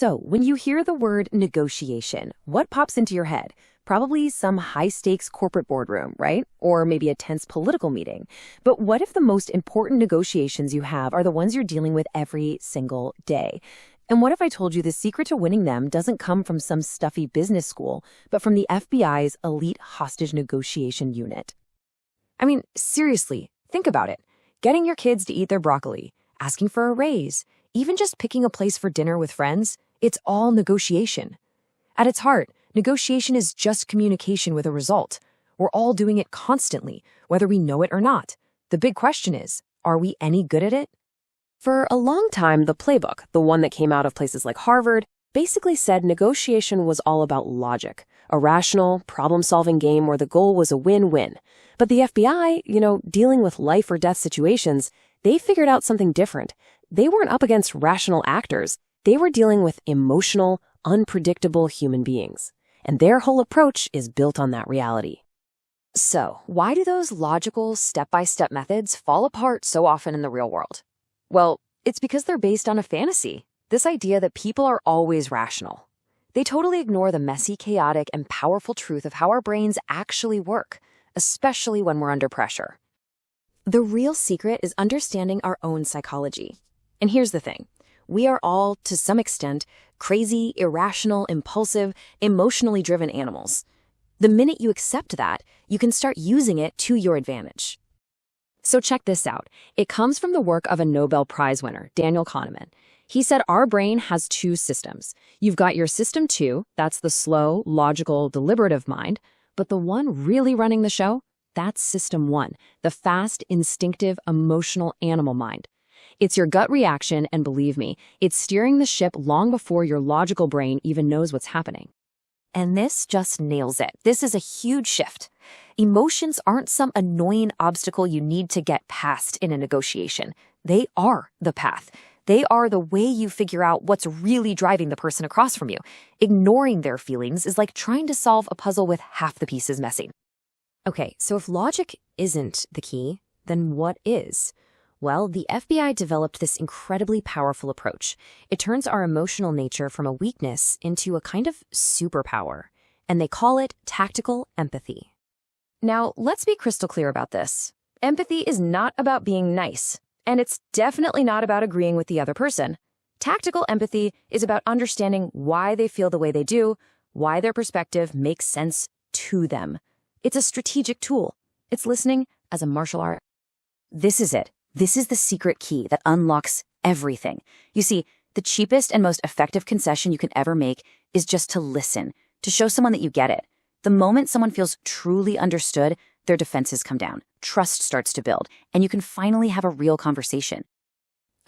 So, when you hear the word negotiation, what pops into your head? Probably some high-stakes corporate boardroom, right? Or maybe a tense political meeting. But what if the most important negotiations you have are the ones you're dealing with every single day? And what if I told you the secret to winning them doesn't come from some stuffy business school, but from the FBI's elite hostage negotiation unit? I mean, seriously, think about it. Getting your kids to eat their broccoli, asking for a raise, even just picking a place for dinner with friends, it's all negotiation. At its heart, negotiation is just communication with a result. We're all doing it constantly, whether we know it or not. The big question is, are we any good at it? For a long time, the playbook, the one that came out of places like Harvard, basically said negotiation was all about logic, a rational, problem-solving game where the goal was a win-win. But the FBI, dealing with life or death situations, they figured out something different. They weren't up against rational actors. They were dealing with emotional, unpredictable human beings. And their whole approach is built on that reality. So, why do those logical, step-by-step methods fall apart so often in the real world? Well, it's because they're based on a fantasy, this idea that people are always rational. They totally ignore the messy, chaotic, and powerful truth of how our brains actually work, especially when we're under pressure. The real secret is understanding our own psychology. And here's the thing. We are all, to some extent, crazy, irrational, impulsive, emotionally driven animals. The minute you accept that, you can start using it to your advantage. So check this out. It comes from the work of a Nobel Prize winner, Daniel Kahneman. He said our brain has two systems. You've got your system 2, that's the slow, logical, deliberative mind, but the one really running the show, that's system 1, the fast, instinctive, emotional animal mind. It's your gut reaction, and believe me, it's steering the ship long before your logical brain even knows what's happening. And this just nails it. This is a huge shift. Emotions aren't some annoying obstacle you need to get past in a negotiation. They are the path. They are the way you figure out what's really driving the person across from you. Ignoring their feelings is like trying to solve a puzzle with half the pieces missing. Okay, so if logic isn't the key, then what is? Well, the FBI developed this incredibly powerful approach. It turns our emotional nature from a weakness into a kind of superpower, and they call it tactical empathy. Now, let's be crystal clear about this. Empathy is not about being nice, and it's definitely not about agreeing with the other person. Tactical empathy is about understanding why they feel the way they do, why their perspective makes sense to them. It's a strategic tool. It's listening as a martial art. This is it. This is the secret key that unlocks everything. You see, the cheapest and most effective concession you can ever make is just to listen, to show someone that you get it. The moment someone feels truly understood, their defenses come down, trust starts to build, and you can finally have a real conversation.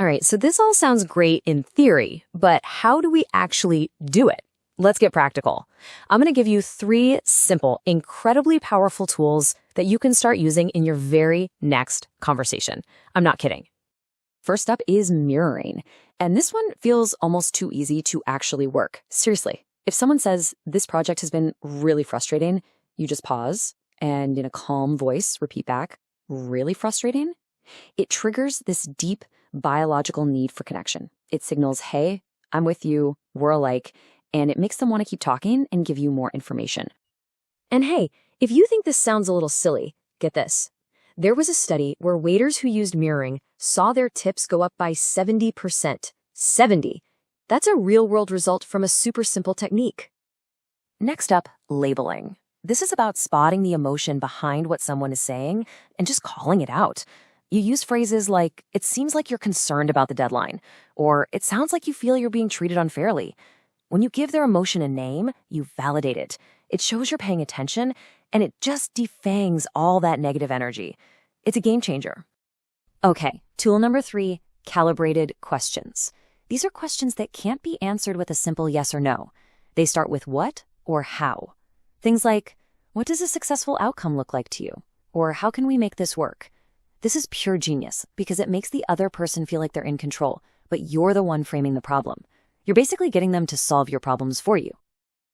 All right, so this all sounds great in theory, but how do we actually do it? Let's get practical. I'm going to give you 3 simple, incredibly powerful tools that you can start using in your very next conversation. I'm not kidding. First up is mirroring. And this one feels almost too easy to actually work. Seriously, if someone says, this project has been really frustrating, you just pause and in a calm voice repeat back, really frustrating? It triggers this deep biological need for connection. It signals, hey, I'm with you, we're alike, and it makes them want to keep talking and give you more information. And hey, if you think this sounds a little silly, get this. There was a study where waiters who used mirroring saw their tips go up by 70%. 70! That's a real-world result from a super simple technique. Next up, labeling. This is about spotting the emotion behind what someone is saying and just calling it out. You use phrases like, it seems like you're concerned about the deadline, or it sounds like you feel you're being treated unfairly. When you give their emotion a name, you validate it. It shows you're paying attention, and it just defangs all that negative energy. It's a game changer. Okay, tool number 3, calibrated questions. These are questions that can't be answered with a simple yes or no. They start with what or how. Things like, what does a successful outcome look like to you? Or how can we make this work? This is pure genius because it makes the other person feel like they're in control, but you're the one framing the problem. You're basically getting them to solve your problems for you.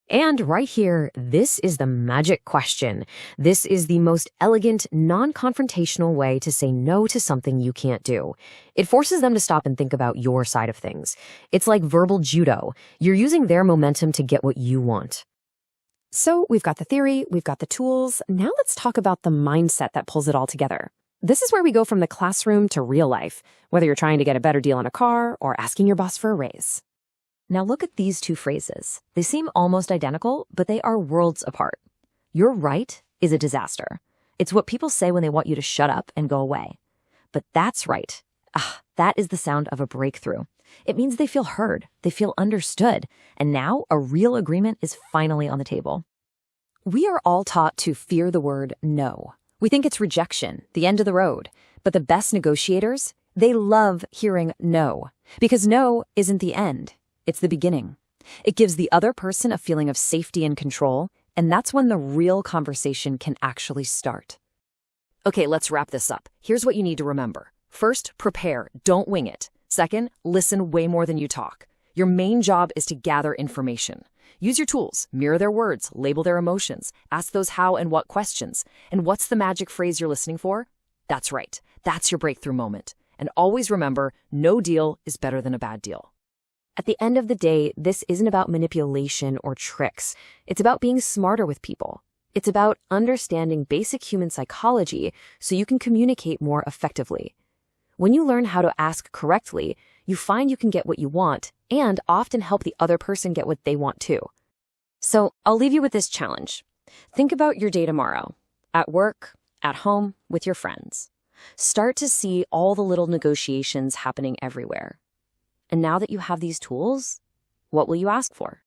And right here, this is the magic question. This is the most elegant, non-confrontational way to say no to something you can't do. It forces them to stop and think about your side of things. It's like verbal judo. You're using their momentum to get what you want. So we've got the theory, we've got the tools. Now let's talk about the mindset that pulls it all together. This is where we go from the classroom to real life, whether you're trying to get a better deal on a car or asking your boss for a raise. Now look at these two phrases. They seem almost identical, but they are worlds apart. You're right is a disaster. It's what people say when they want you to shut up and go away. But that's right. That is the sound of a breakthrough. It means they feel heard, they feel understood, and now a real agreement is finally on the table. We are all taught to fear the word no. We think it's rejection, the end of the road. But the best negotiators, they love hearing no, because no isn't the end. It's the beginning. It gives the other person a feeling of safety and control, and that's when the real conversation can actually start. Okay, let's wrap this up. Here's what you need to remember. First, prepare. Don't wing it. Second, listen way more than you talk. Your main job is to gather information. Use your tools, mirror their words, label their emotions, ask those how and what questions. And what's the magic phrase you're listening for? That's right. That's your breakthrough moment. And always remember, no deal is better than a bad deal. At the end of the day, this isn't about manipulation or tricks. It's about being smarter with people. It's about understanding basic human psychology so you can communicate more effectively. When you learn how to ask correctly, you find you can get what you want and often help the other person get what they want too. So I'll leave you with this challenge. Think about your day tomorrow, at work, at home, with your friends. Start to see all the little negotiations happening everywhere. And now that you have these tools, what will you ask for?